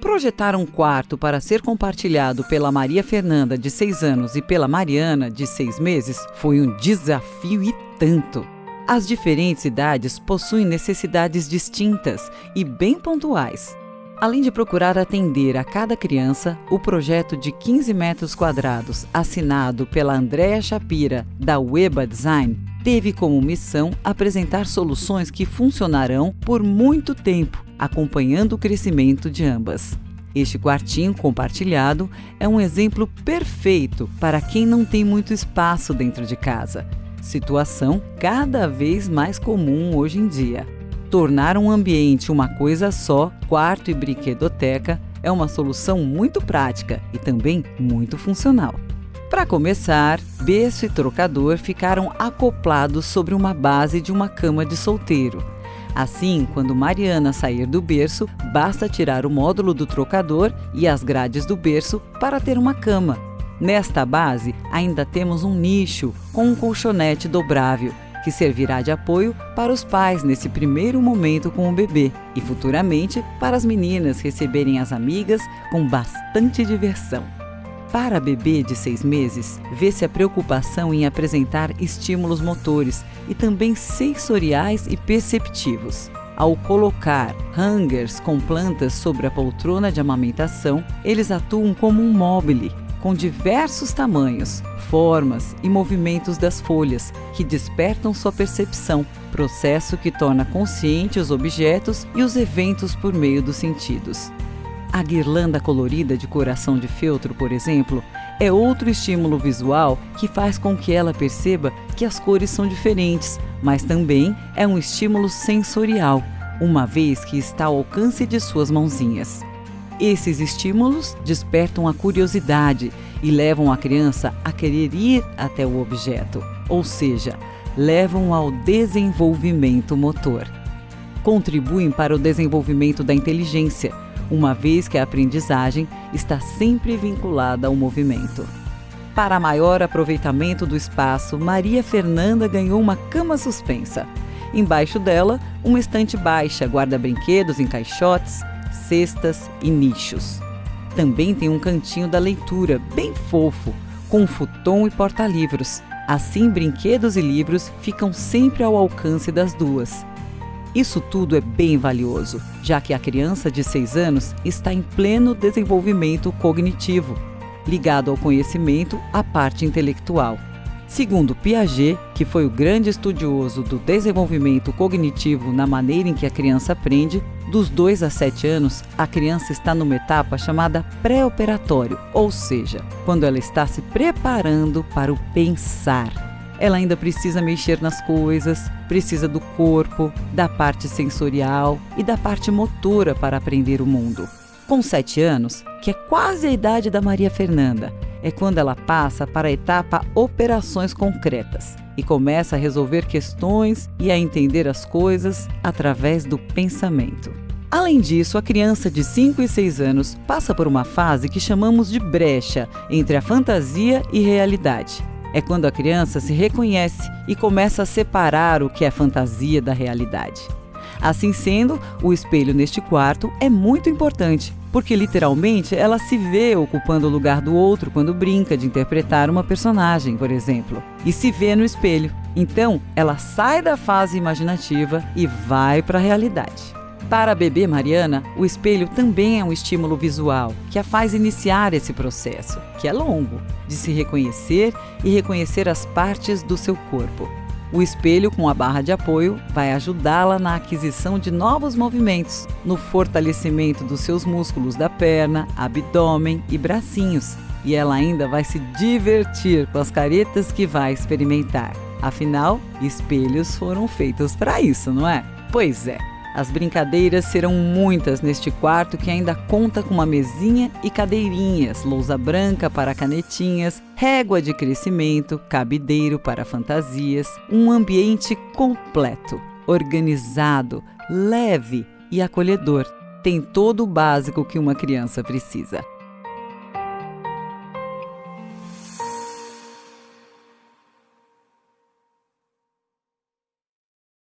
Projetar um quarto para ser compartilhado pela Maria Fernanda, de 6 anos, e pela Mariana, de 6 meses, foi um desafio e tanto. As diferentes idades possuem necessidades distintas e bem pontuais. Além de procurar atender a cada criança, o projeto de 15 metros quadrados, assinado pela Andréa Shapira, da Weba Design, teve como missão apresentar soluções que funcionarão por muito tempo, acompanhando o crescimento de ambas. Este quartinho compartilhado é um exemplo perfeito para quem não tem muito espaço dentro de casa, situação cada vez mais comum hoje em dia. Tornar um ambiente uma coisa só, quarto e brinquedoteca, é uma solução muito prática e também muito funcional. Para começar, berço e trocador ficaram acoplados sobre uma base de uma cama de solteiro. Assim, quando Mariana sair do berço, basta tirar o módulo do trocador e as grades do berço para ter uma cama. Nesta base, ainda temos um nicho com um colchonete dobrável, que servirá de apoio para os pais nesse primeiro momento com o bebê e futuramente para as meninas receberem as amigas com bastante diversão. Para a bebê de 6 meses, vê-se a preocupação em apresentar estímulos motores e também sensoriais e perceptivos. Ao colocar hangers com plantas sobre a poltrona de amamentação, eles atuam como um mobile, com diversos tamanhos, formas e movimentos das folhas, que despertam sua percepção, processo que torna consciente os objetos e os eventos por meio dos sentidos. A guirlanda colorida de coração de feltro, por exemplo, é outro estímulo visual que faz com que ela perceba que as cores são diferentes, mas também é um estímulo sensorial, uma vez que está ao alcance de suas mãozinhas. Esses estímulos despertam a curiosidade e levam a criança a querer ir até o objeto, ou seja, levam ao desenvolvimento motor. Contribuem para o desenvolvimento da inteligência, uma vez que a aprendizagem está sempre vinculada ao movimento. Para maior aproveitamento do espaço, Maria Fernanda ganhou uma cama suspensa. Embaixo dela, uma estante baixa guarda brinquedos em caixotes, cestas e nichos. Também tem um cantinho da leitura, bem fofo, com um futon e porta-livros. Assim, brinquedos e livros ficam sempre ao alcance das duas. Isso tudo é bem valioso, já que a criança de 6 anos está em pleno desenvolvimento cognitivo, ligado ao conhecimento, à parte intelectual. Segundo Piaget, que foi o grande estudioso do desenvolvimento cognitivo na maneira em que a criança aprende, dos 2 a 7 anos, a criança está numa etapa chamada pré-operatório, ou seja, quando ela está se preparando para o pensar. Ela ainda precisa mexer nas coisas, precisa do corpo, da parte sensorial e da parte motora para aprender o mundo. Com 7 anos, que é quase a idade da Maria Fernanda, é quando ela passa para a etapa operações concretas e começa a resolver questões e a entender as coisas através do pensamento. Além disso, a criança de 5 e 6 anos passa por uma fase que chamamos de brecha entre a fantasia e realidade. É quando a criança se reconhece e começa a separar o que é fantasia da realidade. Assim sendo, o espelho neste quarto é muito importante, porque literalmente ela se vê ocupando o lugar do outro quando brinca de interpretar uma personagem, por exemplo, e se vê no espelho. Então, ela sai da fase imaginativa e vai para a realidade. Para a bebê Mariana, o espelho também é um estímulo visual que a faz iniciar esse processo, que é longo, de se reconhecer e reconhecer as partes do seu corpo. O espelho com a barra de apoio vai ajudá-la na aquisição de novos movimentos, no fortalecimento dos seus músculos da perna, abdômen e bracinhos. E ela ainda vai se divertir com as caretas que vai experimentar. Afinal, espelhos foram feitos para isso, não é? Pois é. As brincadeiras serão muitas neste quarto, que ainda conta com uma mesinha e cadeirinhas, lousa branca para canetinhas, régua de crescimento, cabideiro para fantasias, um ambiente completo, organizado, leve e acolhedor. Tem todo o básico que uma criança precisa.